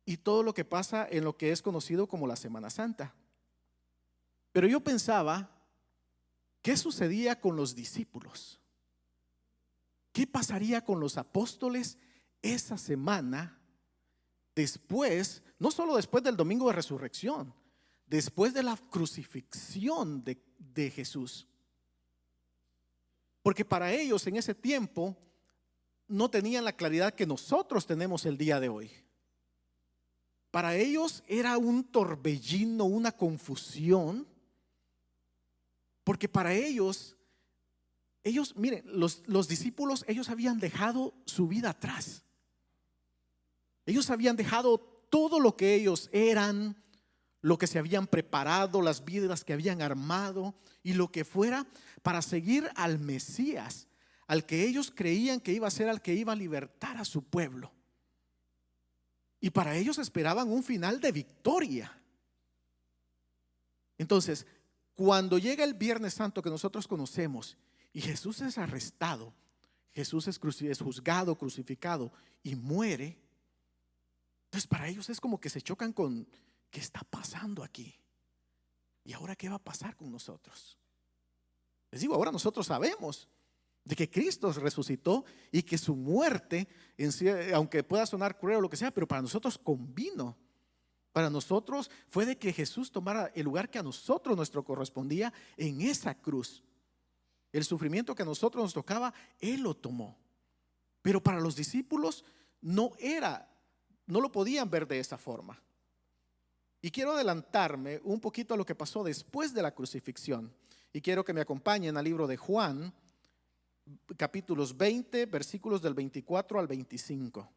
y todo lo que pasa en lo que es conocido como la Semana Santa. Pero yo pensaba, ¿qué sucedía con los discípulos? ¿Qué pasaría con los apóstoles esa semana después, no solo después del domingo de resurrección, después de la crucifixión de Jesús? Porque para ellos en ese tiempo no tenían la claridad que nosotros tenemos el día de hoy. Para ellos era un torbellino, una confusión, porque para ellos, miren, los discípulos, ellos habían dejado su vida atrás. Ellos habían dejado todo lo que ellos eran, lo que se habían preparado, las vidas que habían armado y lo que fuera para seguir al Mesías, al que ellos creían que iba a ser, al que iba a libertar a su pueblo. Y para ellos esperaban un final de victoria. Entonces, cuando llega el Viernes Santo que nosotros conocemos y Jesús es arrestado, Jesús es juzgado, crucificado y muere, entonces para ellos es como que se chocan con ¿qué está pasando aquí? ¿Y ahora qué va a pasar con nosotros? Les digo, ahora nosotros sabemos de que Cristo resucitó y que su muerte, aunque pueda sonar cruel o lo que sea, pero para nosotros convino. Para nosotros fue de que Jesús tomara el lugar que a nosotros nuestro correspondía en esa cruz. El sufrimiento que a nosotros nos tocaba, Él lo tomó. Pero para los discípulos no lo podían ver de esa forma. Y quiero adelantarme un poquito a lo que pasó después de la crucifixión. Y quiero que me acompañen al libro de Juan, capítulos 20, versículos del 24 al 25.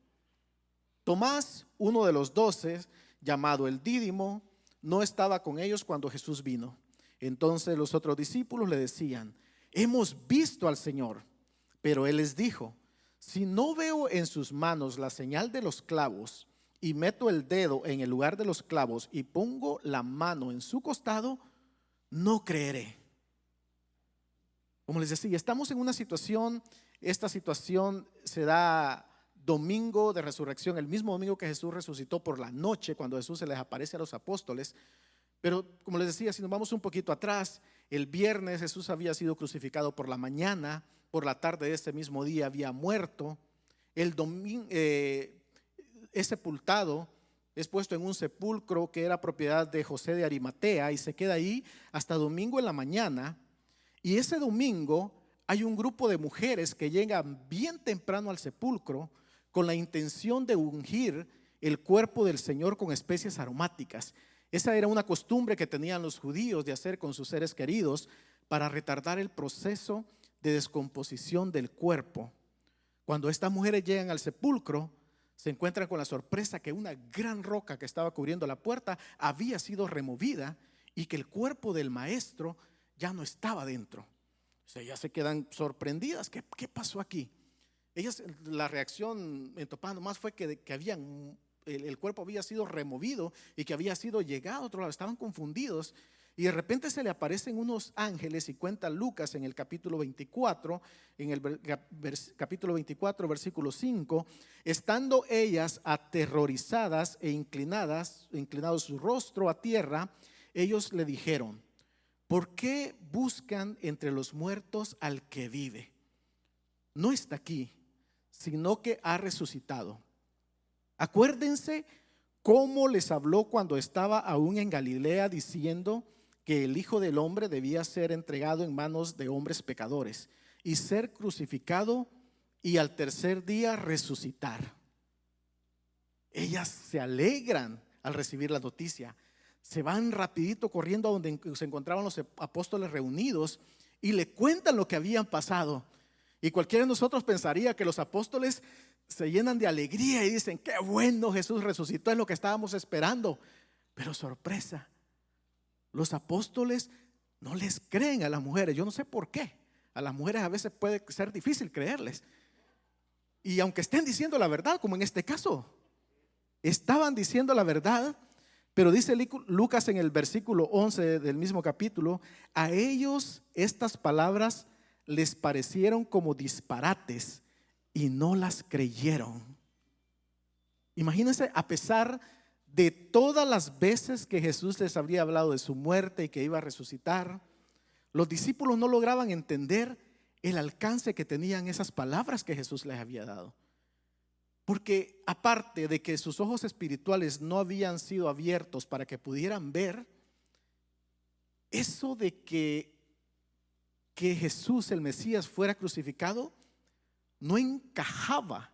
Tomás, uno de los 12, llamado el Dídimo, no estaba con ellos cuando Jesús vino. Entonces los otros discípulos le decían: hemos visto al Señor. Pero él les dijo: si no veo en sus manos la señal de los clavos, y meto el dedo en el lugar de los clavos y pongo la mano en su costado, no creeré. Como les decía, estamos en una situación, esta situación se da domingo de resurrección, el mismo domingo que Jesús resucitó por la noche, cuando Jesús se les aparece a los apóstoles. Pero como les decía, si nos vamos un poquito atrás, el viernes Jesús había sido crucificado por la mañana, por la tarde de ese mismo día había muerto. El domingo es sepultado, es puesto en un sepulcro que era propiedad de José de Arimatea y se queda ahí hasta domingo en la mañana. Y ese domingo hay un grupo de mujeres que llegan bien temprano al sepulcro con la intención de ungir el cuerpo del Señor con especies aromáticas. Esa era una costumbre que tenían los judíos de hacer con sus seres queridos para retardar el proceso de descomposición del cuerpo. Cuando estas mujeres llegan al sepulcro, se encuentran con la sorpresa que una gran roca que estaba cubriendo la puerta había sido removida y que el cuerpo del maestro ya no estaba dentro. O sea, ya se quedan sorprendidas. ¿Qué pasó aquí? Ellas, la reacción en topando más fue que el cuerpo había sido removido y que había sido llegado a otro lado. Estaban confundidos. Y de repente se le aparecen unos ángeles, y cuenta Lucas en el capítulo 24, en el capítulo 24, versículo 5, estando ellas aterrorizadas e inclinado su rostro a tierra, ellos le dijeron: ¿por qué buscan entre los muertos al que vive? No está aquí, sino que ha resucitado. Acuérdense cómo les habló cuando estaba aún en Galilea, diciendo que el Hijo del Hombre debía ser entregado en manos de hombres pecadores y ser crucificado y al tercer día resucitar. Ellas se alegran al recibir la noticia. Se van rapidito corriendo a donde se encontraban los apóstoles reunidos y le cuentan lo que habían pasado. Y cualquiera de nosotros pensaría que los apóstoles se llenan de alegría y dicen: qué bueno, Jesús resucitó, es lo que estábamos esperando. Pero sorpresa, los apóstoles no les creen a las mujeres. Yo no sé por qué. A las mujeres a veces puede ser difícil creerles. Y aunque estén diciendo la verdad, como en este caso, estaban diciendo la verdad. Pero dice Lucas en el versículo 11 del mismo capítulo: a ellos estas palabras les parecieron como disparates y no las creyeron. Imagínense, a pesar de todas las veces que Jesús les habría hablado de su muerte y que iba a resucitar, los discípulos no lograban entender el alcance que tenían esas palabras que Jesús les había dado. Porque aparte de que sus ojos espirituales no habían sido abiertos para que pudieran ver, eso de que Jesús, el Mesías, fuera crucificado, no encajaba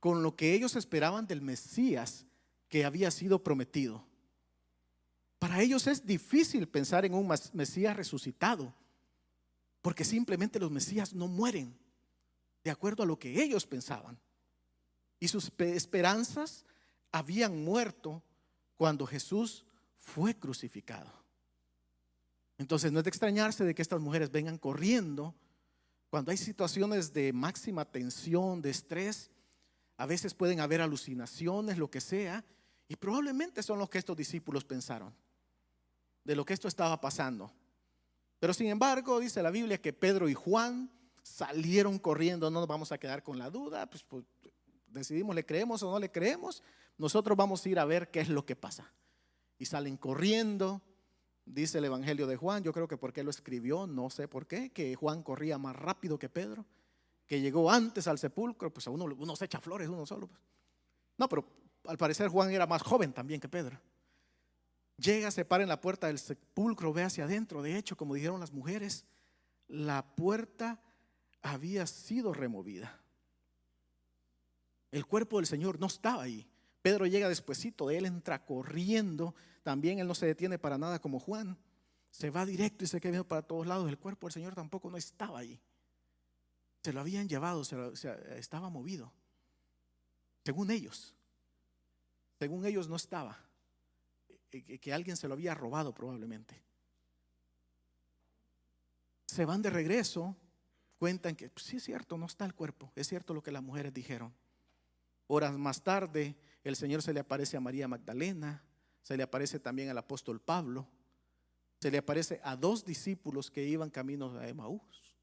con lo que ellos esperaban del Mesías que había sido prometido. Para ellos es difícil pensar en un Mesías resucitado, porque simplemente los Mesías no mueren de acuerdo a lo que ellos pensaban. Y sus esperanzas habían muerto cuando Jesús fue crucificado. Entonces no es de extrañarse de que estas mujeres vengan corriendo cuando hay situaciones de máxima tensión, de estrés. A veces pueden haber alucinaciones, lo que sea, y probablemente son lo que estos discípulos pensaron de lo que esto estaba pasando. Pero sin embargo, dice la Biblia que Pedro y Juan salieron corriendo. No nos vamos a quedar con la duda, pues decidimos, ¿le creemos o no le creemos? Nosotros vamos a ir a ver qué es lo que pasa. Y salen corriendo. Dice el Evangelio de Juan, yo creo que porque lo escribió, no sé por qué, que Juan corría más rápido que Pedro, que llegó antes al sepulcro. Pues a uno se echa flores uno solo, pues. No, pero al parecer Juan era más joven también que Pedro. Llega, se para en la puerta del sepulcro, ve hacia adentro. De hecho, como dijeron las mujeres, la puerta había sido removida. El cuerpo del Señor no estaba ahí. Pedro llega despuesito de él, entra corriendo. También él no se detiene para nada como Juan. Se va directo y se queda viendo para todos lados. El cuerpo del Señor tampoco no estaba ahí. Se lo habían llevado, estaba movido. Según ellos no estaba. Que alguien se lo había robado probablemente. Se van de regreso, cuentan que sí es cierto, no está el cuerpo. Es cierto lo que las mujeres dijeron. Horas más tarde, el Señor se le aparece a María Magdalena, se le aparece también al apóstol Pablo, se le aparece a 2 discípulos que iban camino a Emaús.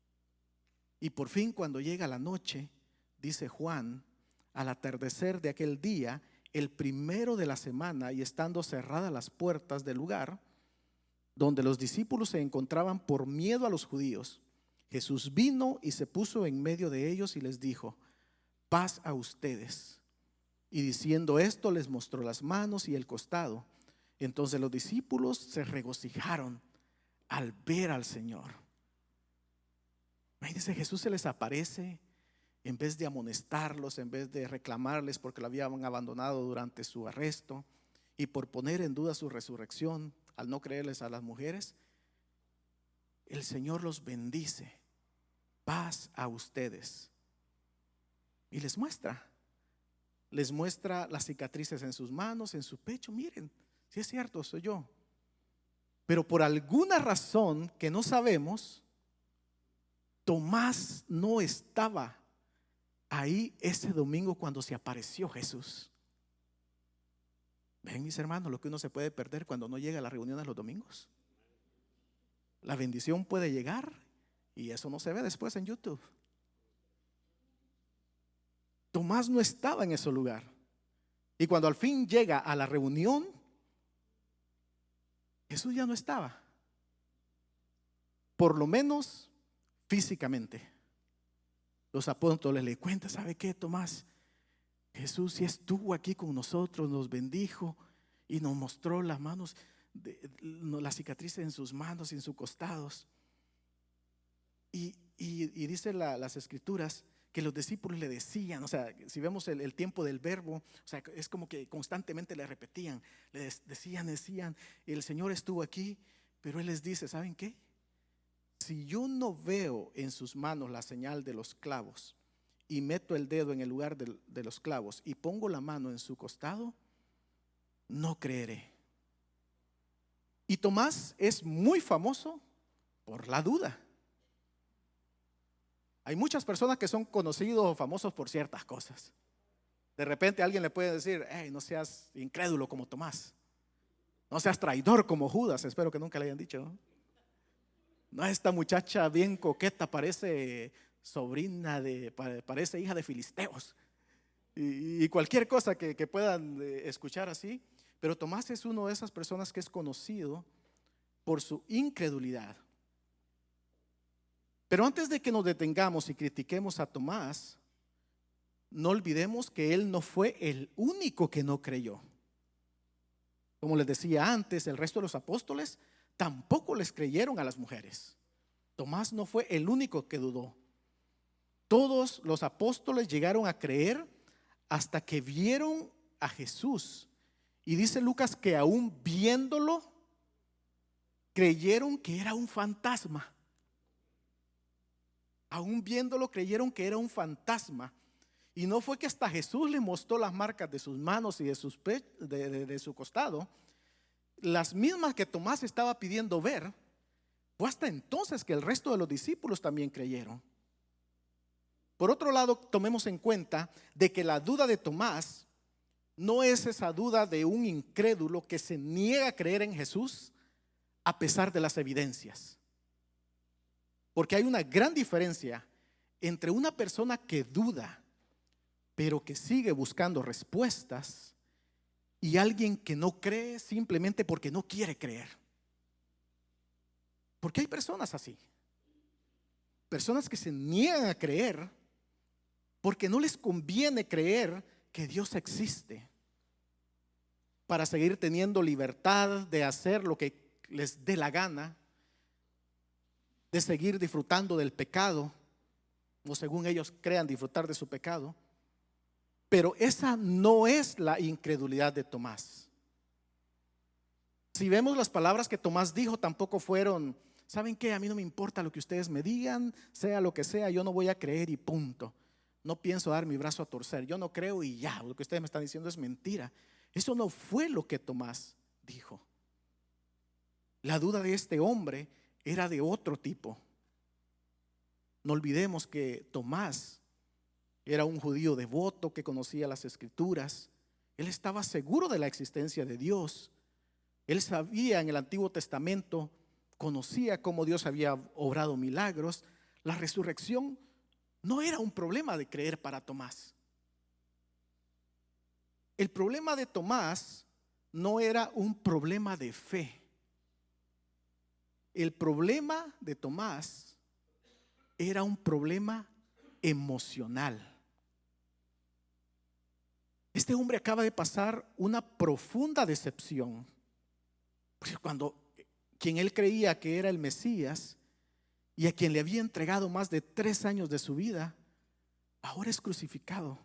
Y por fin, cuando llega la noche, dice Juan, al atardecer de aquel día, el primero de la semana, y estando cerradas las puertas del lugar donde los discípulos se encontraban por miedo a los judíos, Jesús vino y se puso en medio de ellos y les dijo: paz a ustedes. Y diciendo esto les mostró las manos y el costado. Entonces los discípulos se regocijaron al ver al Señor. Imagínense, Jesús se les aparece. En vez de amonestarlos, en vez de reclamarles porque lo habían abandonado durante su arresto y por poner en duda su resurrección, al no creerles a las mujeres, el Señor los bendice. Paz a ustedes. Y les muestra las cicatrices en sus manos, en su pecho. Miren, si es cierto, soy yo. Pero por alguna razón que no sabemos, Tomás no estaba ahí ese domingo cuando se apareció Jesús. Ven, mis hermanos, lo que uno se puede perder cuando no llega a las reuniones los domingos. La bendición puede llegar y eso no se ve después en YouTube. Tomás no estaba en ese lugar. Y cuando al fin llega a la reunión, Jesús ya no estaba. Por lo menos físicamente. Los apóstoles le cuentan: ¿sabe qué, Tomás? Jesús sí estuvo aquí con nosotros, nos bendijo y nos mostró las manos, las cicatrices en sus manos y en sus costados. Y dice las escrituras que los discípulos le decían, o sea, si vemos el tiempo del verbo, o sea, es como que constantemente le repetían, le decían, el Señor estuvo aquí, pero Él les dice: ¿saben qué? Si yo no veo en sus manos la señal de los clavos y meto el dedo en el lugar de los clavos y pongo la mano en su costado, no creeré. Y Tomás es muy famoso por la duda. Hay muchas personas que son conocidos o famosos por ciertas cosas. De repente alguien le puede decir: hey, no seas incrédulo como Tomás, no seas traidor como Judas. Espero que nunca le hayan dicho, ¿no? No, esta muchacha bien coqueta, parece sobrina parece hija de filisteos. y cualquier cosa que puedan escuchar así. Pero Tomás es una de esas personas que es conocido por su incredulidad. Pero antes de que nos detengamos y critiquemos a Tomás, no olvidemos que él no fue el único que no creyó. Como les decía antes, el resto de los apóstoles tampoco les creyeron a las mujeres. Tomás no fue el único que dudó. Todos los apóstoles llegaron a creer hasta que vieron a Jesús. Y dice Lucas que aún viéndolo, creyeron que era un fantasma. Aún viéndolo, creyeron que era un fantasma. Y no fue que hasta Jesús le mostró las marcas de sus manos y de su costado, las mismas que Tomás estaba pidiendo ver. Fue hasta entonces que el resto de los discípulos también creyeron. Por otro lado, tomemos en cuenta de que la duda de Tomás no es esa duda de un incrédulo que se niega a creer en Jesús a pesar de las evidencias. Porque hay una gran diferencia entre una persona que duda pero que sigue buscando respuestas y alguien que no cree simplemente porque no quiere creer. Porque hay personas así, personas que se niegan a creer porque no les conviene creer que Dios existe, para seguir teniendo libertad de hacer lo que les dé la gana, de seguir disfrutando del pecado, o según ellos crean disfrutar de su pecado. Pero esa no es la incredulidad de Tomás. Si vemos las palabras que Tomás dijo, tampoco fueron: ¿saben qué? A mí no me importa lo que ustedes me digan, sea lo que sea, yo no voy a creer y punto. No pienso dar mi brazo a torcer, yo no creo y ya, lo que ustedes me están diciendo es mentira. Eso no fue lo que Tomás dijo. La duda de este hombre era de otro tipo. No olvidemos que Tomás era un judío devoto que conocía las escrituras. Él estaba seguro de la existencia de Dios. Él sabía en el Antiguo Testamento, conocía cómo Dios había obrado milagros. La resurrección no era un problema de creer para Tomás. El problema de Tomás no era un problema de fe. El problema de Tomás era un problema emocional. Este hombre acaba de pasar una profunda decepción, porque cuando quien él creía que era el Mesías y a quien le había entregado más de 3 años de su vida, ahora es crucificado.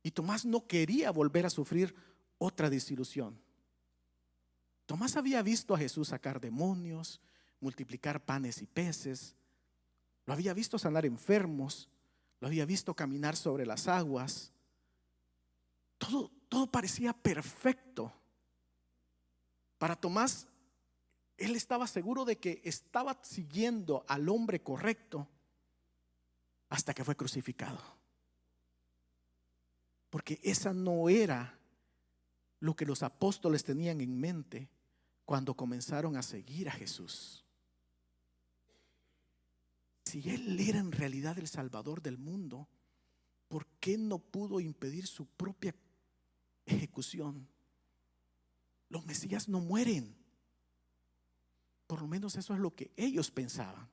Y Tomás no quería volver a sufrir otra desilusión. Tomás había visto a Jesús sacar demonios, multiplicar panes y peces, lo había visto sanar enfermos, lo había visto caminar sobre las aguas. Todo parecía perfecto. Para Tomás, él estaba seguro de que estaba siguiendo al hombre correcto hasta que fue crucificado. Porque esa no era lo que los apóstoles tenían en mente cuando comenzaron a seguir a Jesús. Si Él era en realidad el Salvador del mundo, ¿por qué no pudo impedir su propia ejecución? Los Mesías no mueren. Por lo menos eso es lo que ellos pensaban.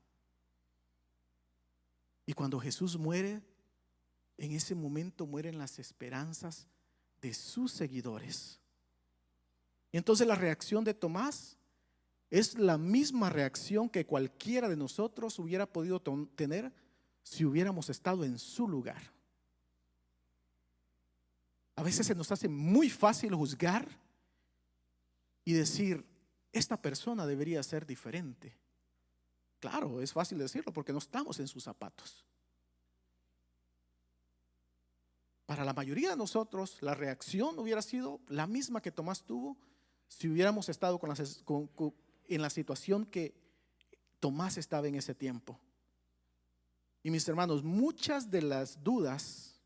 Y cuando Jesús muere, en ese momento mueren las esperanzas de sus seguidores. Y entonces la reacción de Tomás es la misma reacción que cualquiera de nosotros hubiera podido tener si hubiéramos estado en su lugar. A veces se nos hace muy fácil juzgar y decir: esta persona debería ser diferente. Claro, es fácil decirlo porque no estamos en sus zapatos. Para la mayoría de nosotros, la reacción hubiera sido la misma que Tomás tuvo si hubiéramos estado en la situación que Tomás estaba en ese tiempo. Y mis hermanos, muchas de las dudas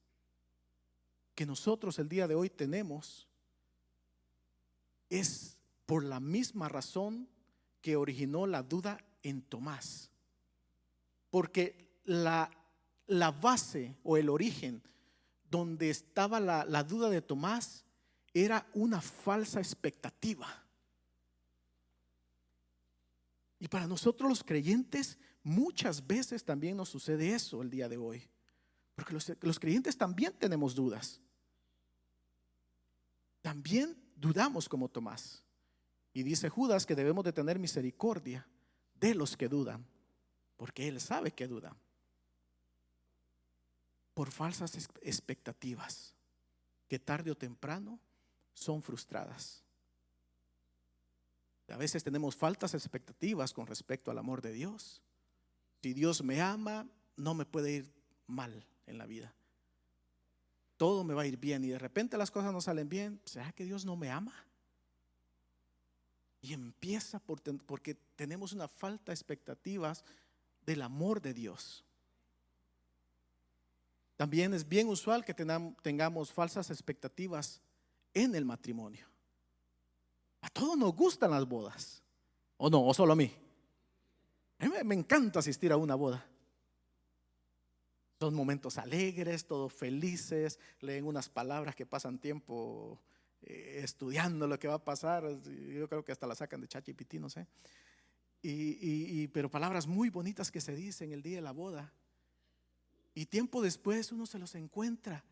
que nosotros el día de hoy tenemos es por la misma razón que originó la duda en Tomás. Porque la base o el origen donde estaba la duda de Tomás era una falsa expectativa. Y para nosotros los creyentes muchas veces también nos sucede eso el día de hoy. Porque los creyentes también tenemos dudas. También dudamos como Tomás. Y dice Judas que debemos de tener misericordia de los que dudan, porque él sabe que dudan. Por falsas expectativas que tarde o temprano son frustradas. A veces tenemos falsas expectativas con respecto al amor de Dios. Si Dios me ama, no me puede ir mal en la vida. Todo me va a ir bien y de repente las cosas no salen bien. ¿Será que Dios no me ama? Y empieza porque tenemos una falta de expectativas del amor de Dios. También es bien usual que tengamos falsas expectativas en el matrimonio. A todos nos gustan las bodas, ¿o no? ¿O solo a mí? A mí me encanta asistir a una boda. Son momentos alegres, todos felices, leen unas palabras que pasan tiempo estudiando lo que va a pasar. Yo creo que hasta la sacan de ChatGPT, no sé. Pero palabras muy bonitas que se dicen el día de la boda. Y tiempo después uno se los encuentra.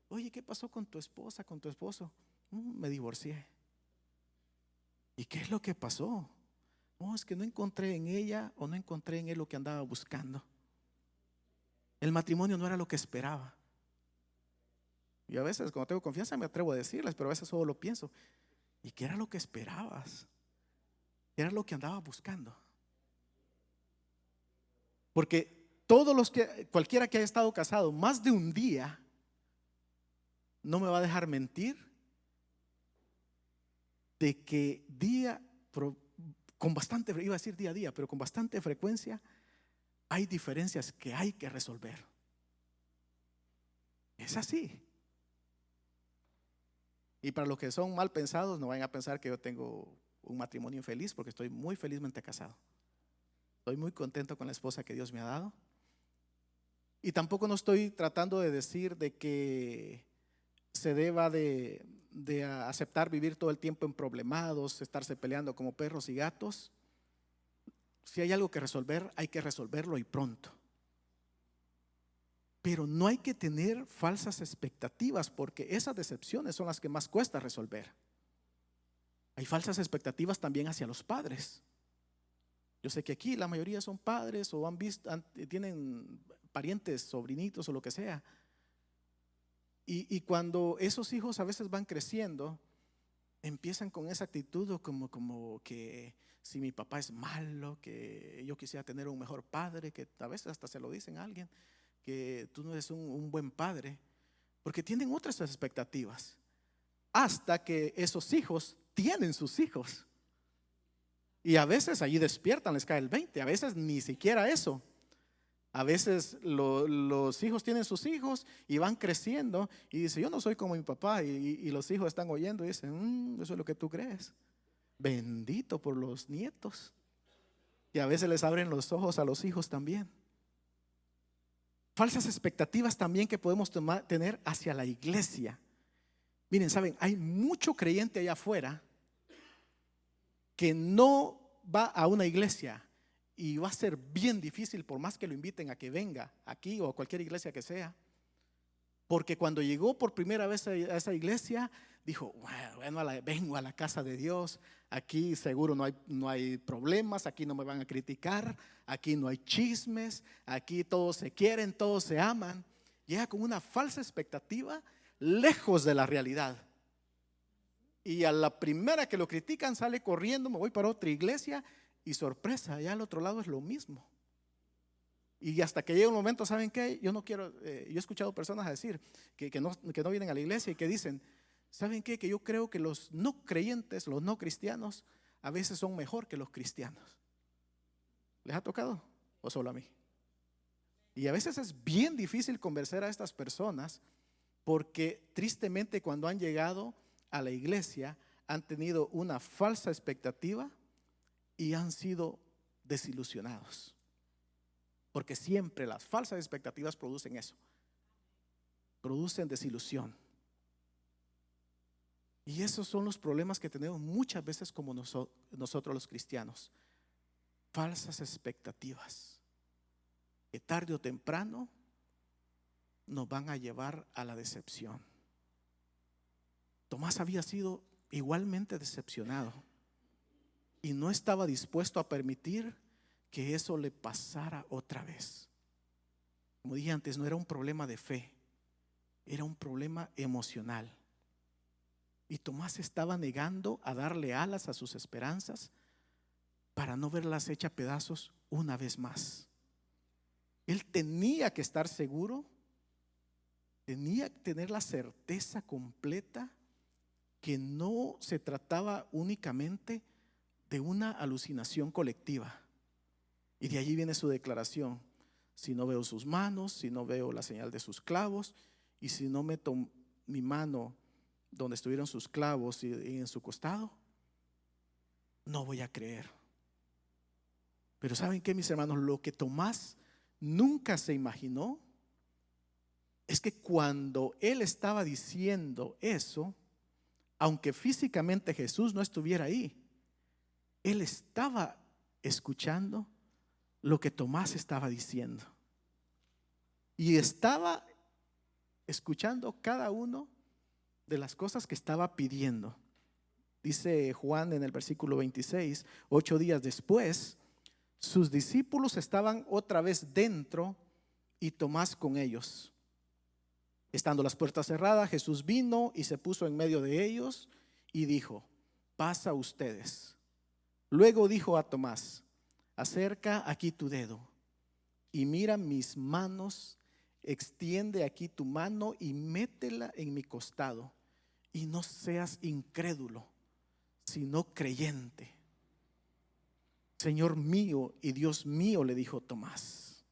Oye, ¿qué pasó con tu esposa, con tu esposo? Me divorcié. ¿Y qué es lo que pasó? No, es que no encontré en ella o no encontré en él lo que andaba buscando. El matrimonio no era lo que esperaba. Y a veces cuando tengo confianza me atrevo a decirles, pero a veces solo lo pienso. ¿Y qué era lo que esperabas? ¿Qué era lo que andaba buscando? Porque cualquiera que haya estado casado más de un día, no me va a dejar mentir de que con bastante, iba a decir día a día, pero con bastante frecuencia hay diferencias que hay que resolver. Es así. Y para los que son mal pensados, no vayan a pensar que yo tengo un matrimonio infeliz, porque estoy muy felizmente casado. Estoy muy contento con la esposa que Dios me ha dado. Y tampoco no estoy tratando de decir de que se deba de aceptar vivir todo el tiempo en problemados, estarse peleando como perros y gatos. Si hay algo que resolver, hay que resolverlo y pronto. Pero no hay que tener falsas expectativas, porque esas decepciones son las que más cuesta resolver. Hay falsas expectativas también hacia los padres. Yo sé que aquí la mayoría son padres o tienen parientes, sobrinitos o lo que sea. Y cuando esos hijos a veces van creciendo, empiezan con esa actitud como que si mi papá es malo, que yo quisiera tener un mejor padre, que a veces hasta se lo dicen a alguien, que tú no eres un buen padre, porque tienen otras expectativas, hasta que esos hijos tienen sus hijos. Y a veces allí despiertan, les cae el 20, a veces ni siquiera eso. A veces los hijos tienen sus hijos y van creciendo y dicen, yo no soy como mi papá, y los hijos están oyendo y dicen, eso es lo que tú crees. Bendito por los nietos. Y a veces les abren los ojos a los hijos también. Falsas expectativas también que podemos tener hacia la iglesia. Miren, saben, hay mucho creyente allá afuera que no va a una iglesia. Y va a ser bien difícil, por más que lo inviten a que venga aquí o a cualquier iglesia que sea, porque cuando llegó por primera vez a esa iglesia, dijo, bueno, vengo a la casa de Dios, aquí seguro no hay problemas, aquí no me van a criticar, aquí no hay chismes, aquí todos se quieren, todos se aman. Llega con una falsa expectativa, lejos de la realidad. Y a la primera que lo critican sale corriendo, me voy para otra iglesia. Y sorpresa, allá al otro lado es lo mismo. Y hasta que llega un momento, ¿saben qué? Yo no quiero, yo he escuchado personas decir que no vienen a la iglesia y que dicen, ¿saben qué? Que yo creo que los no creyentes, los no cristianos, a veces son mejor que los cristianos. ¿Les ha tocado? ¿O solo a mí? Y a veces es bien difícil convencer a estas personas, porque tristemente cuando han llegado a la iglesia han tenido una falsa expectativa y han sido desilusionados, porque siempre las falsas expectativas producen eso. producen desilusión. Y esos son los problemas que tenemos muchas veces como nosotros los cristianos. Falsas expectativas que tarde o temprano nos van a llevar a la decepción. Tomás había sido igualmente decepcionado y no estaba dispuesto a permitir que eso le pasara otra vez. Como dije antes, no era un problema de fe, era un problema emocional. Y Tomás estaba negando a darle alas a sus esperanzas para no verlas hechas pedazos una vez más. Él tenía que estar seguro, tenía que tener la certeza completa que no se trataba únicamente de una alucinación colectiva. Y de allí viene su declaración: si no veo sus manos, si no veo la señal de sus clavos, y si no meto mi mano donde estuvieron sus clavos y en su costado, no voy a creer. Pero ¿saben qué, mis hermanos? Lo que Tomás nunca se imaginó es que cuando él estaba diciendo eso, aunque físicamente Jesús no estuviera ahí, él estaba escuchando lo que Tomás estaba diciendo. Y estaba escuchando cada uno de las cosas que estaba pidiendo. Dice Juan en el versículo 26, 8 días después, sus discípulos estaban otra vez dentro y Tomás con ellos. Estando las puertas cerradas, Jesús vino y se puso en medio de ellos y dijo: paz a ustedes. Luego dijo a Tomás: acerca aquí tu dedo y mira mis manos, extiende aquí tu mano y métela en mi costado, y no seas incrédulo, sino creyente. Señor mío y Dios mío, le dijo Tomás.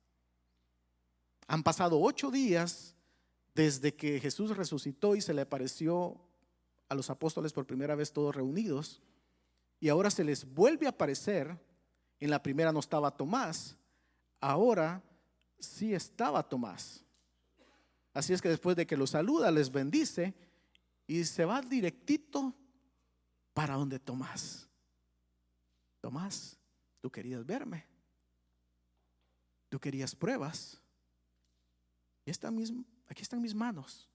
Han pasado 8 días desde que Jesús resucitó y se le apareció a los apóstoles por primera vez todos reunidos, y ahora se les vuelve a aparecer. En la primera no estaba Tomás, ahora sí estaba Tomás. Así es que después de que los saluda, les bendice y se va directito para donde Tomás. Tomás, tú querías verme, tú querías pruebas. Aquí están mis manos,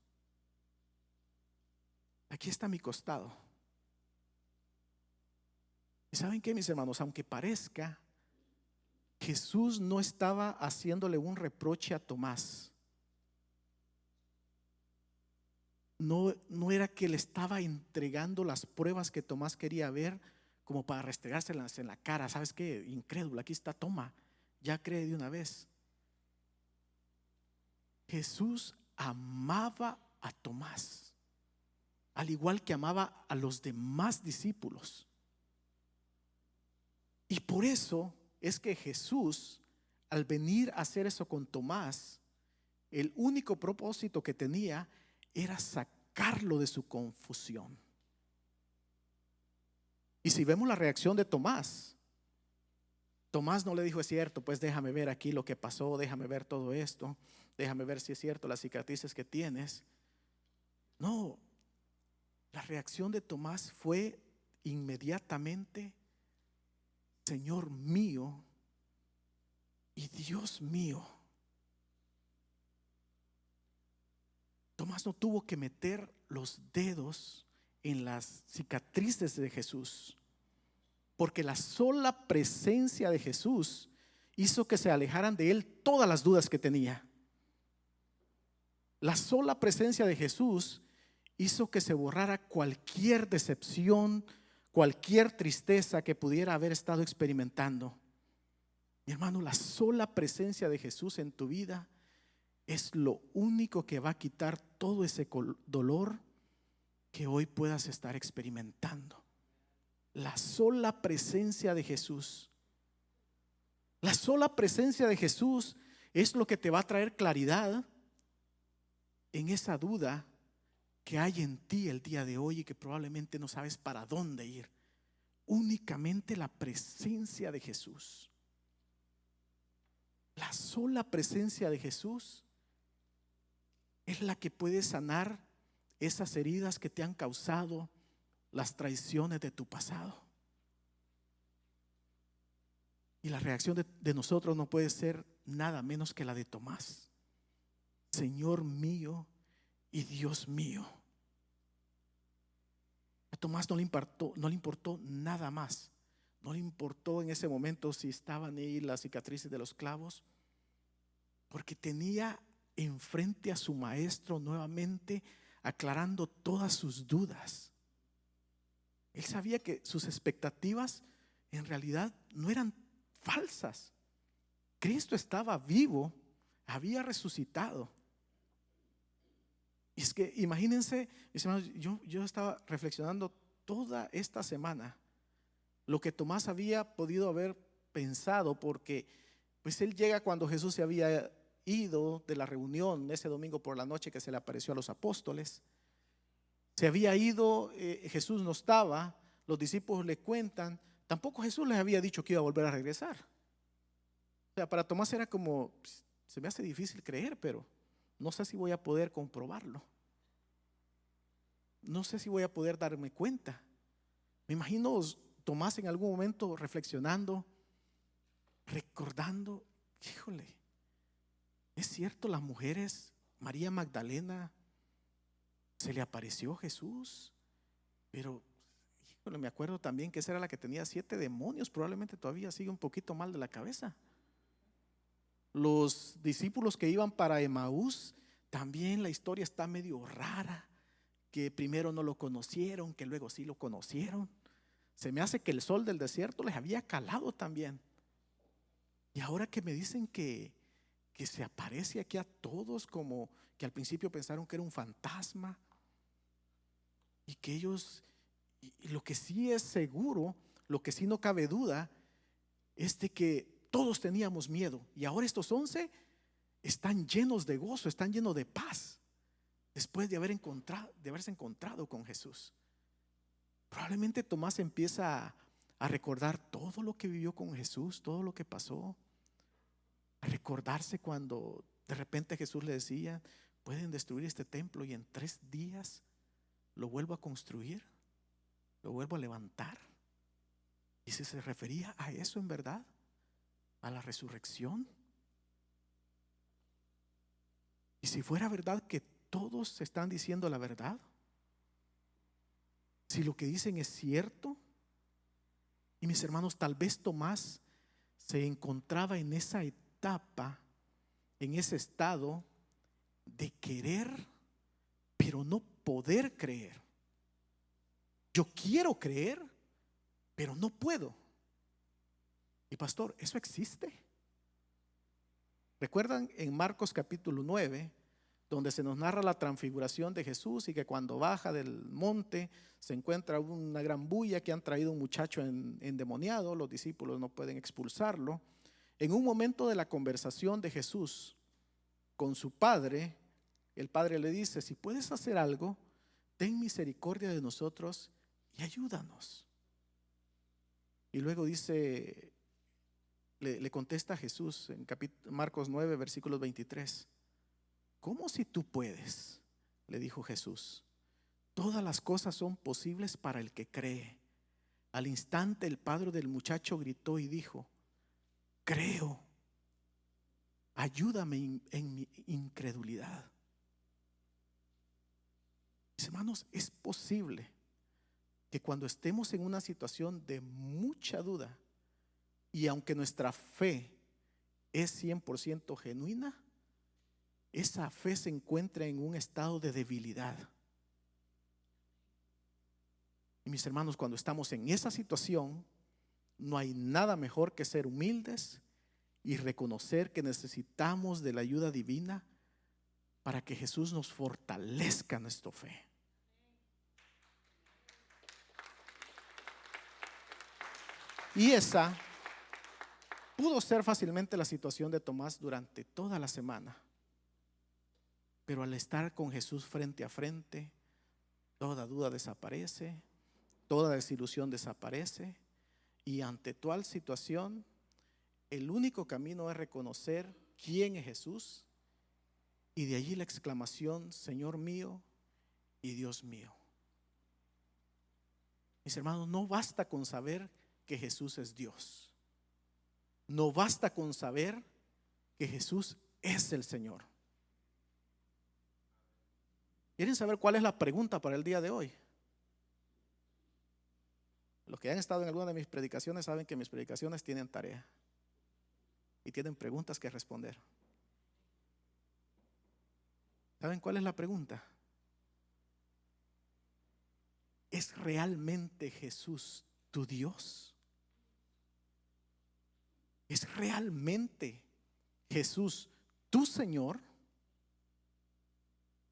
aquí está mi costado. ¿Y saben qué, mis hermanos? Aunque parezca, Jesús no estaba haciéndole un reproche a Tomás. No era que le estaba entregando las pruebas que Tomás quería ver como para restregárselas en la cara. ¿Sabes qué? Incrédulo, aquí está, toma, ya cree de una vez. Jesús amaba a Tomás, al igual que amaba a los demás discípulos. Y por eso es que Jesús, al venir a hacer eso con Tomás, el único propósito que tenía era sacarlo de su confusión. Y si vemos la reacción de Tomás, Tomás no le dijo: es cierto, pues déjame ver aquí lo que pasó, déjame ver todo esto, déjame ver si es cierto las cicatrices que tienes. No, la reacción de Tomás fue inmediatamente: Señor mío y Dios mío. Tomás no tuvo que meter los dedos en las cicatrices de Jesús, porque la sola presencia de Jesús hizo que se alejaran de él todas las dudas que tenía. La sola presencia de Jesús hizo que se borrara cualquier decepción, cualquier tristeza que pudiera haber estado experimentando. Mi hermano, la sola presencia de Jesús en tu vida es lo único que va a quitar todo ese dolor que hoy puedas estar experimentando. La sola presencia de Jesús. La sola presencia de Jesús es lo que te va a traer claridad en esa duda que hay en ti el día de hoy y que probablemente no sabes para dónde ir. Únicamente la presencia de Jesús. La sola presencia de Jesús es la que puede sanar esas heridas que te han causado las traiciones de tu pasado. Y la reacción de nosotros no puede ser nada menos que la de Tomás. Señor mío y Dios mío. A Tomás no le importó nada más. No le importó en ese momento si estaban ahí las cicatrices de los clavos, porque tenía enfrente a su maestro nuevamente, aclarando todas sus dudas. Él sabía que sus expectativas en realidad no eran falsas. Cristo estaba vivo, había resucitado. Y es que imagínense, mis hermanos, yo estaba reflexionando toda esta semana lo que Tomás había podido haber pensado, porque pues él llega cuando Jesús se había ido de la reunión ese domingo por la noche que se le apareció a los apóstoles. Se había ido, Jesús no estaba, los discípulos le cuentan, tampoco Jesús les había dicho que iba a volver a regresar. O sea, para Tomás era como, se me hace difícil creer, pero no sé si voy a poder comprobarlo. No sé si voy a poder darme cuenta. Me imagino Tomás en algún momento reflexionando, recordando, híjole, es cierto, las mujeres, María Magdalena, se le apareció Jesús, pero híjole, me acuerdo también que esa era la que tenía 7 demonios, probablemente todavía sigue un poquito mal de la cabeza. Los discípulos que iban para Emaús, también la historia está medio rara, que primero no lo conocieron, que luego sí lo conocieron. Se me hace que el sol del desierto les había calado también. Y ahora que me dicen que se aparece aquí a todos, como que al principio pensaron que era un fantasma, y que ellos, y lo que sí es seguro, lo que sí no cabe duda, es de que todos teníamos miedo, y ahora estos 11 están llenos de gozo, están llenos de paz, después de haberse encontrado con Jesús. Probablemente Tomás empieza a recordar todo lo que vivió con Jesús, todo lo que pasó, a recordarse cuando de repente Jesús le decía: pueden destruir este templo y en 3 días lo vuelvo a construir, lo vuelvo a levantar. Y si se refería a eso en verdad, a la resurrección. Y si fuera verdad que todos están diciendo la verdad, si lo que dicen es cierto, y mis hermanos, tal vez Tomás se encontraba en esa etapa, en ese estado de querer, pero no poder creer. Yo quiero creer, pero no puedo. Y pastor, ¿eso existe? ¿Recuerdan en Marcos capítulo 9, donde se nos narra la transfiguración de Jesús y que cuando baja del monte se encuentra una gran bulla, que han traído un muchacho endemoniado, los discípulos no pueden expulsarlo? En un momento de la conversación de Jesús con su padre, el padre le dice: si puedes hacer algo, ten misericordia de nosotros y ayúdanos. Y luego dice, le contesta a Jesús en Marcos 9, versículos 23. ¿Cómo si tú puedes? Le dijo Jesús. Todas las cosas son posibles para el que cree. Al instante el padre del muchacho gritó y dijo: creo, ayúdame en mi incredulidad. Mis hermanos, es posible que cuando estemos en una situación de mucha duda, y aunque nuestra fe es 100% genuina, esa fe se encuentra en un estado de debilidad. Y mis hermanos, cuando estamos en esa situación, no hay nada mejor que ser humildes y reconocer que necesitamos de la ayuda divina para que Jesús nos fortalezca nuestra fe. Y esa pudo ser fácilmente la situación de Tomás durante toda la semana. Pero al estar con Jesús frente a frente, toda duda desaparece, toda desilusión desaparece, y ante tal situación, el único camino es reconocer quién es Jesús Y de allí la exclamación, Señor mío y Dios mío. Mis hermanos, no basta con saber que Jesús es Dios. No basta con saber que Jesús es el Señor. ¿Quieren saber cuál es la pregunta para el día de hoy? Los que han estado en alguna de mis predicaciones saben que mis predicaciones tienen tarea y tienen preguntas que responder. ¿Saben cuál es la pregunta? ¿Es realmente Jesús tu Dios? ¿Es realmente Jesús tu Señor?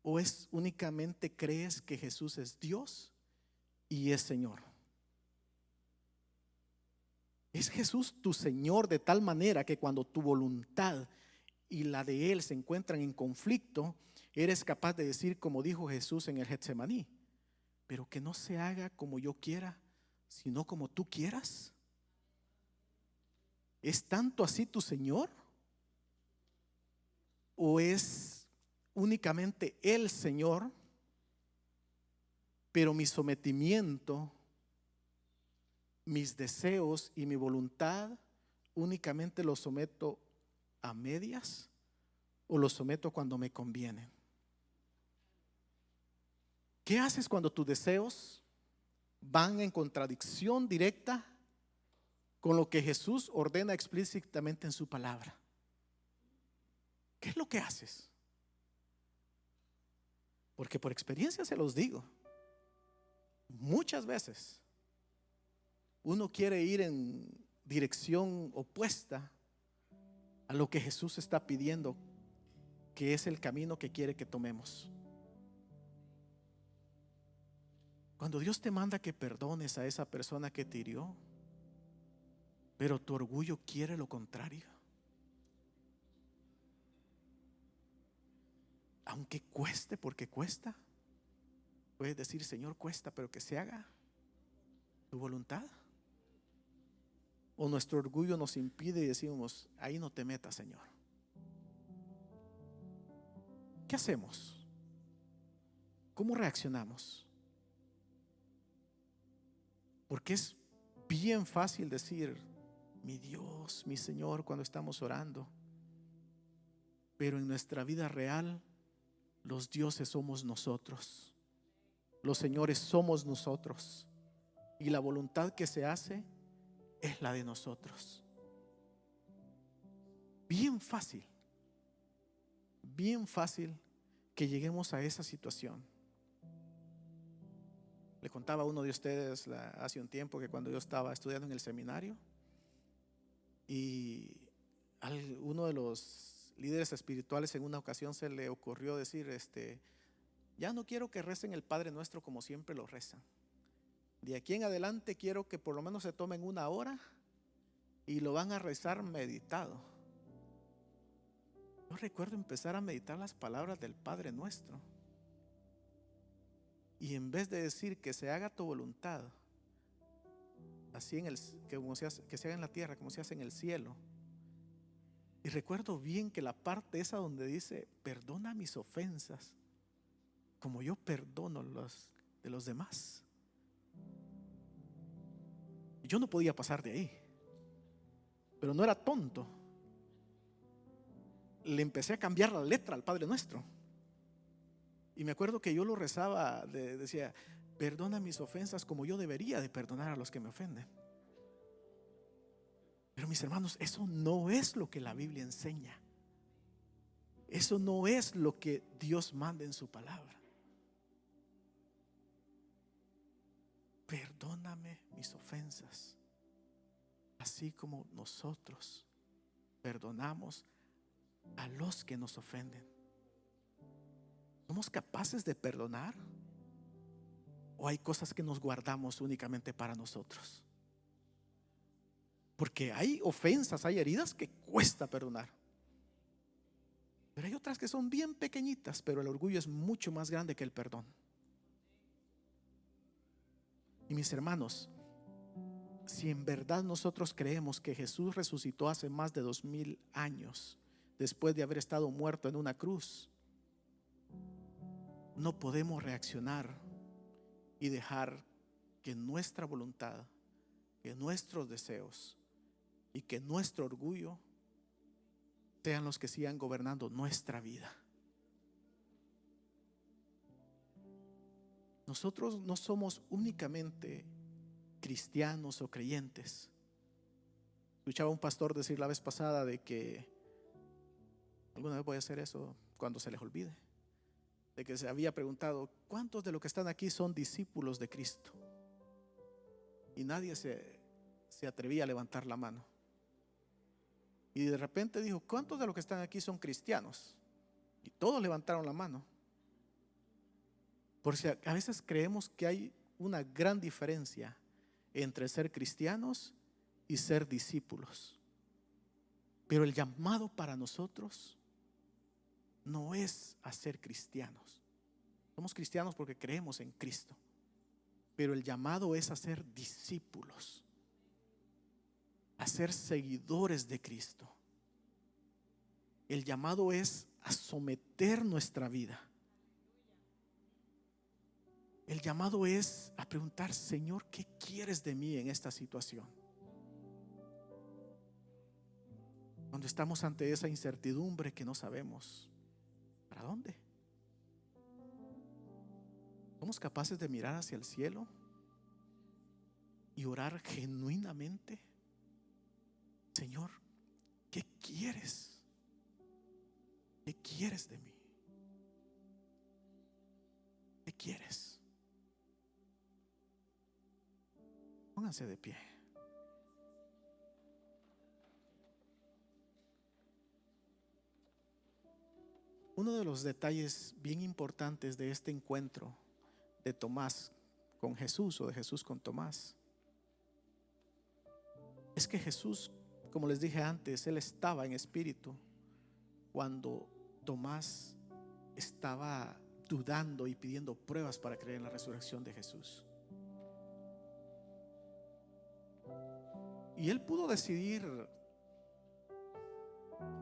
¿O es únicamente crees que Jesús es Dios y es Señor? ¿Es Jesús tu Señor de tal manera que cuando tu voluntad y la de Él se encuentran en conflicto, eres capaz de decir como dijo Jesús en el Getsemaní, pero que no se haga como yo quiera, sino como tú quieras? ¿Es tanto así tu Señor? ¿O es únicamente el Señor, pero mi sometimiento, mis deseos y mi voluntad únicamente los someto a medias o los someto cuando me conviene? ¿Qué haces cuando tus deseos van en contradicción directa con lo que Jesús ordena explícitamente en su palabra? ¿Qué es lo que haces? Porque por experiencia se los digo, muchas veces uno quiere ir en dirección opuesta a lo que Jesús está pidiendo, que es el camino que quiere que tomemos. Cuando Dios te manda que perdones a esa persona que te hirió, pero tu orgullo quiere lo contrario, aunque cueste, porque cuesta, puedes decir, Señor, cuesta, pero que se haga tu voluntad. O nuestro orgullo nos impide y decimos, ahí no te metas, Señor. ¿Qué hacemos? ¿Cómo reaccionamos? Porque es bien fácil decir, mi Dios, mi Señor, cuando estamos orando, pero en nuestra vida real los dioses somos nosotros, los señores somos nosotros, y la voluntad que se hace es la de nosotros. Bien fácil que lleguemos a esa situación. Le contaba a uno de ustedes hace un tiempo que cuando yo estaba estudiando en el seminario, y a uno de los líderes espirituales en una ocasión se le ocurrió decir, ya no quiero que recen el Padre Nuestro como siempre lo rezan. De aquí en adelante quiero que por lo menos se tomen una hora y lo van a rezar meditado. Yo recuerdo empezar a meditar las palabras del Padre Nuestro, y en vez de decir que se haga tu voluntad, así que se haga en la tierra como se hace en el cielo. Y recuerdo bien que la parte esa donde dice, perdona mis ofensas como yo perdono los de los demás. Yo no podía pasar de ahí, pero no era tonto. Le empecé a cambiar la letra al Padre Nuestro. Y me acuerdo que yo lo rezaba, decía, perdona mis ofensas como yo debería de perdonar a los que me ofenden. Pero mis hermanos, eso no es lo que la Biblia enseña. Eso no es lo que Dios manda en su palabra. Perdóname mis ofensas, así como nosotros perdonamos a los que nos ofenden. ¿Somos capaces de perdonar? ¿O hay cosas que nos guardamos únicamente para nosotros? Porque hay ofensas, hay heridas que cuesta perdonar, pero hay otras que son bien pequeñitas, pero el orgullo es mucho más grande que el perdón. Y mis hermanos, si en verdad nosotros creemos que Jesús resucitó hace más de 2000 años, después de haber estado muerto en una cruz, no podemos reaccionar y dejar que nuestra voluntad, que nuestros deseos y que nuestro orgullo sean los que sigan gobernando nuestra vida. Nosotros no somos únicamente cristianos o creyentes. Escuchaba a un pastor decir la vez pasada de que alguna vez voy a hacer eso cuando se les olvide, de que se había preguntado ¿cuántos de los que están aquí son discípulos de Cristo? Y nadie se atrevía a levantar la mano. Y de repente dijo ¿cuántos de los que están aquí son cristianos? Y todos levantaron la mano. Porque a veces creemos que hay una gran diferencia entre ser cristianos y ser discípulos. Pero el llamado para nosotros no es a ser cristianos. Somos cristianos porque creemos en Cristo. Pero el llamado es a ser discípulos, a ser seguidores de Cristo. El llamado es a someter nuestra vida. El llamado es a preguntar, Señor, ¿qué quieres de mí en esta situación? Cuando estamos ante esa incertidumbre que no sabemos ¿para dónde? ¿Somos capaces de mirar hacia el cielo y orar genuinamente? Señor, ¿qué quieres? ¿Qué quieres de mí? ¿Qué quieres? Pónganse de pie. Uno de los detalles bien importantes de este encuentro de Tomás con Jesús o de Jesús con Tomás es que Jesús, como les dije antes, Él estaba en espíritu cuando Tomás estaba dudando y pidiendo pruebas para creer en la resurrección de Jesús. Y él pudo decidir,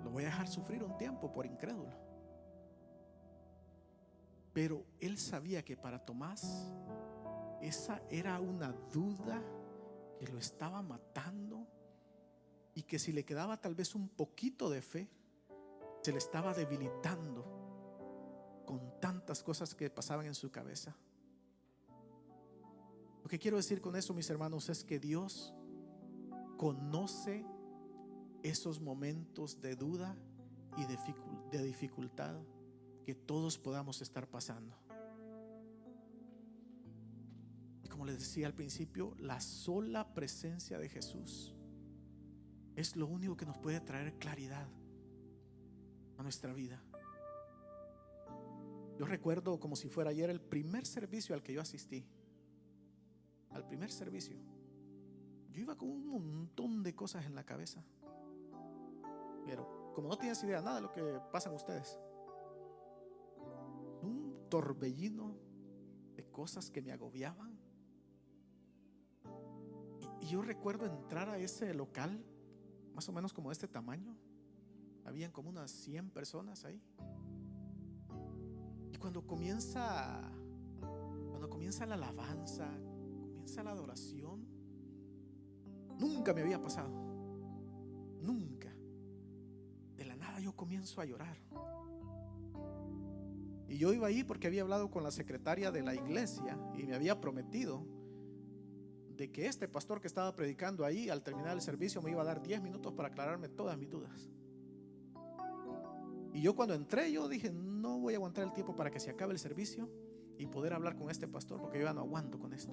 lo voy a dejar sufrir un tiempo por incrédulo. Pero él sabía que para Tomás esa era una duda que lo estaba matando y que si le quedaba tal vez un poquito de fe, se le estaba debilitando con tantas cosas que pasaban en su cabeza. Lo que quiero decir con eso, mis hermanos, es que Dios conoce esos momentos de duda y de dificultad que todos podamos estar pasando. Y como les decía al principio, la sola presencia de Jesús es lo único que nos puede traer claridad a nuestra vida. Yo recuerdo como si fuera ayer el primer servicio al que yo asistí. Al primer servicio yo iba con un montón de cosas en la cabeza, pero como no tienes idea nada de lo que pasan ustedes, un torbellino de cosas que me agobiaban. Y yo recuerdo entrar a ese local más o menos como este tamaño. Habían como unas 100 personas ahí. Y cuando comienza la alabanza, comienza la adoración, nunca me había pasado. Nunca. De la nada yo comienzo a llorar. Y yo iba ahí porque había hablado con la secretaria de la iglesia y me había prometido de que este pastor que estaba predicando ahí al terminar el servicio me iba a dar 10 minutos para aclararme todas mis dudas. Y yo cuando entré, yo dije, no voy a aguantar el tiempo para que se acabe el servicio y poder hablar con este pastor, porque yo ya no aguanto con esto.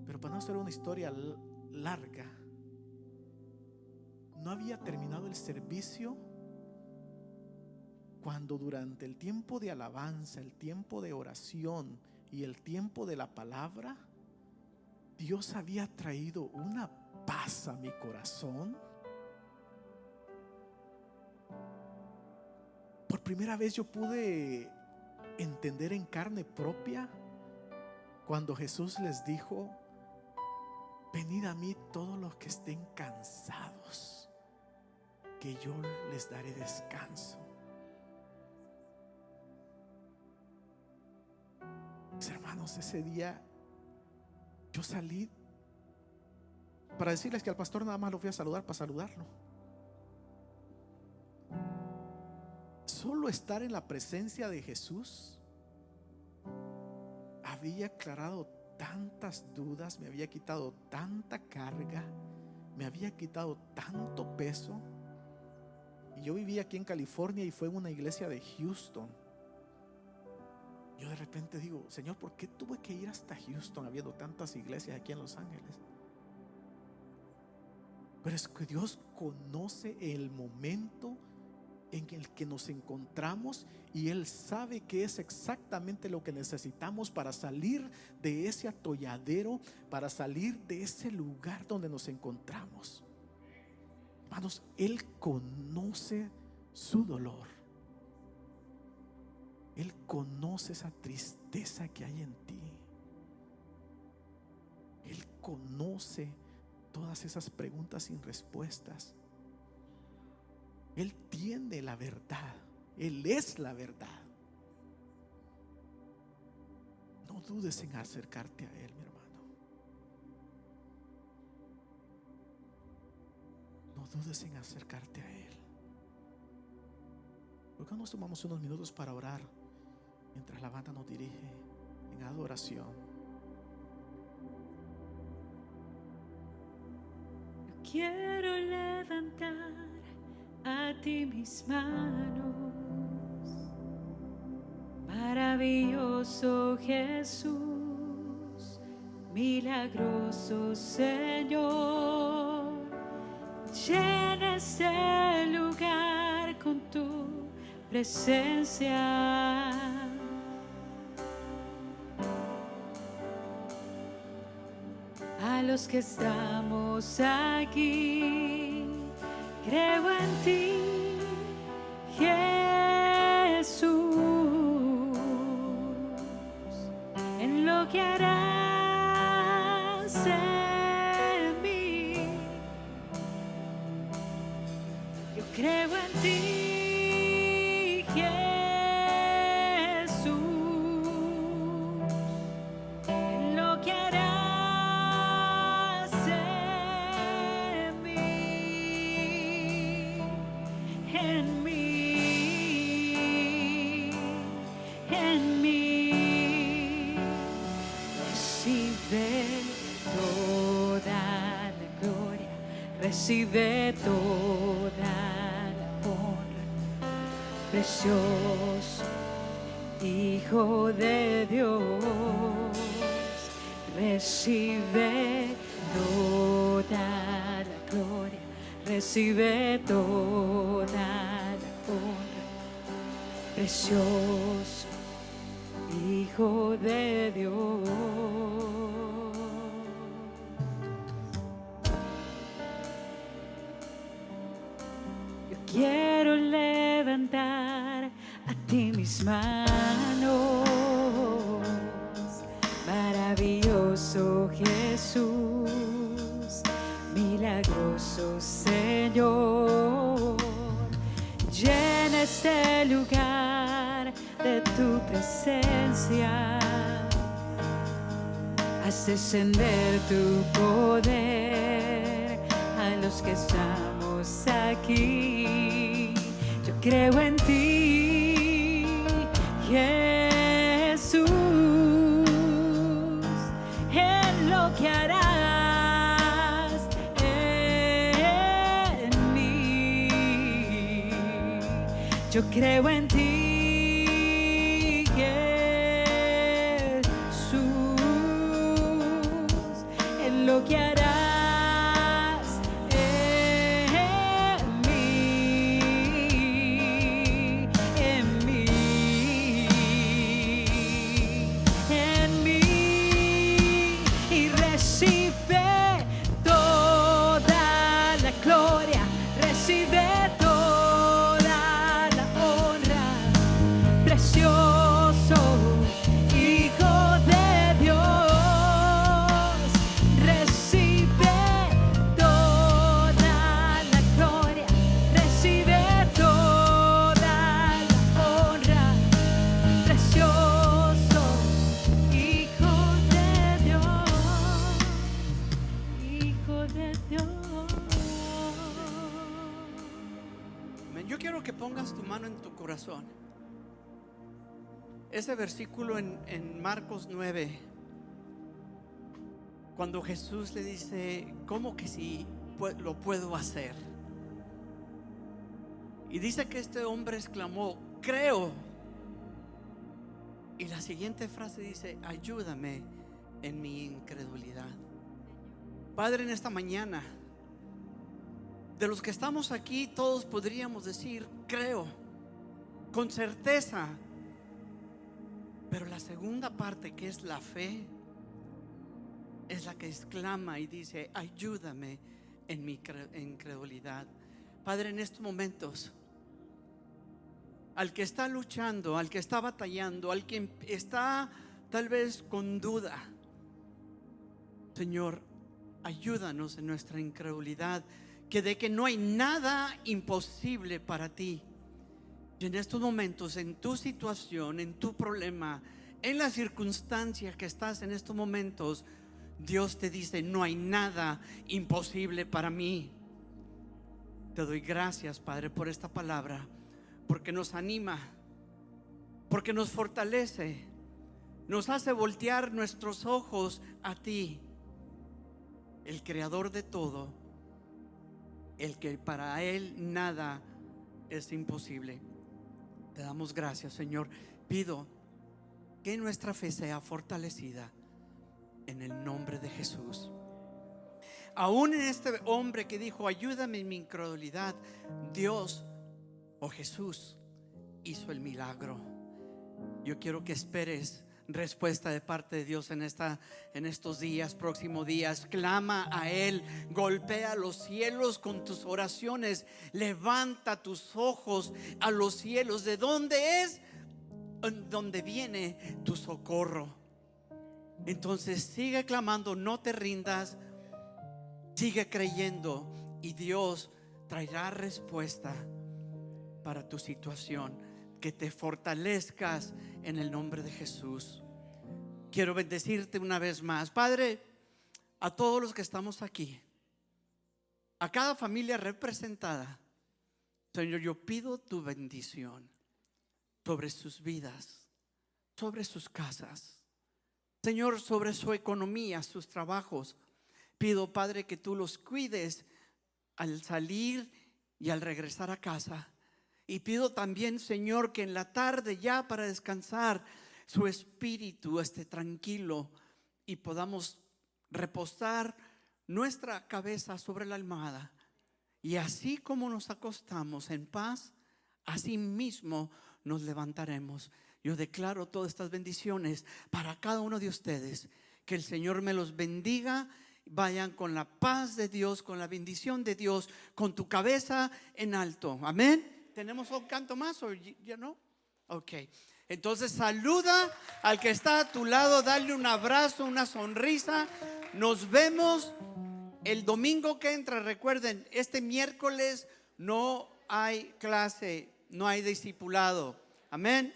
Pero para no hacer una historia larga, no había terminado el servicio cuando durante el tiempo de alabanza, el tiempo de oración y el tiempo de la palabra, Dios había traído una paz a mi corazón. Por primera vez yo pude entender en carne propia cuando Jesús les dijo: venid a mí todos los que estén cansados, que yo les daré descanso. Hermanos, ese día yo salí para decirles que al pastor nada más lo fui a saludar para saludarlo. Solo estar en la presencia de Jesús había aclarado tantas dudas, me había quitado tanta carga, me había quitado tanto peso. Y yo vivía aquí en California y fue en una iglesia de Houston. Yo de repente digo, Señor, ¿por qué tuve que ir hasta Houston habiendo tantas iglesias aquí en Los Ángeles? Pero es que Dios conoce el momento en el que nos encontramos y Él sabe que es exactamente lo que necesitamos para salir de ese atolladero, para salir de ese lugar donde nos encontramos. Hermanos, Él conoce su dolor. Él conoce esa tristeza que hay en ti. Él conoce todas esas preguntas sin respuestas. Él tiene la verdad. Él es la verdad. No dudes en acercarte a Él, mi hermano. No dudes en acercarte a Él. ¿Por qué no nos tomamos unos minutos para orar mientras la banda nos dirige en adoración? Quiero levantar a ti mis manos, maravilloso Jesús, milagroso Señor. Llena este lugar con tu presencia. A los que estamos aquí, creo en ti, Jesús, en lo que harás en mí. Yo creo en ti, Jesús, en lo que harás en mí, en mí, en mí. Recibe toda la gloria, recibe toda la honra, precioso Hijo de Dios. Recibe toda la gloria, recibe toda la honra, precioso Hijo de Dios. Yo quiero levantar a ti mis manos, maravilloso Jesús, milagroso Señor. Llena este lugar de tu presencia, haz descender tu poder a los que estamos aquí. Yo creo en ti, Jesús, en lo que harás en mí. Yo creo en ti, Jesús, en lo que harás en mí, en mí, en mí. Y recibe toda la gloria, recibe toda la honra, precioso Hijo de Dios. Recibe pongas tu mano en tu corazón. Ese versículo en Marcos 9, cuando Jesús le dice, ¿cómo que sí lo puedo hacer? Y dice que este hombre exclamó, creo. Y la siguiente frase dice, ayúdame en mi incredulidad. Padre, en esta mañana, de los que estamos aquí, todos podríamos decir, creo, con certeza. Pero la segunda parte, que es la fe, es la que exclama y dice, ayúdame en mi incredulidad. Padre, en estos momentos, al que está luchando, al que está batallando, al que está tal vez con duda, Señor, ayúdanos en nuestra incredulidad, que de que no hay nada imposible para ti. Y en estos momentos, en tu situación, en tu problema, en la circunstancia que estás en estos momentos, Dios te dice, no hay nada imposible para mí. Te doy gracias, Padre, por esta palabra, porque nos anima, porque nos fortalece, nos hace voltear nuestros ojos a ti, el creador de todo, el que para él nada es imposible. Te damos gracias, Señor. Pido que nuestra fe sea fortalecida en el nombre de Jesús. Aún en este hombre que dijo, ayúdame en mi incredulidad, Dios o Jesús hizo el milagro. Yo quiero que esperes respuesta de parte de Dios en estos días, próximos días. Clama a Él, golpea los cielos con tus oraciones, levanta tus ojos a los cielos. ¿De dónde es? ¿Dónde viene tu socorro? Entonces sigue clamando, no te rindas, sigue creyendo y Dios traerá respuesta para tu situación. Que te fortalezcas en el nombre de Jesús. Quiero bendecirte una vez más, Padre, a todos los que estamos aquí, a cada familia representada. Señor, yo pido tu bendición sobre sus vidas, sobre sus casas, Señor, sobre su economía, sus trabajos. Pido, Padre, que tú los cuides al salir y al regresar a casa. Y pido también, Señor, que en la tarde ya para descansar su espíritu esté tranquilo y podamos reposar nuestra cabeza sobre la almohada. Y así como nos acostamos en paz, así mismo nos levantaremos. Yo declaro todas estas bendiciones para cada uno de ustedes. Que el Señor me los bendiga. Vayan con la paz de Dios, con la bendición de Dios, con tu cabeza en alto. Amén. ¿Tenemos un canto más o ya no? Ok. Entonces saluda al que está a tu lado, dale un abrazo, una sonrisa. Nos vemos el domingo que entra. Recuerden, este miércoles no hay clase, no hay discipulado. Amén.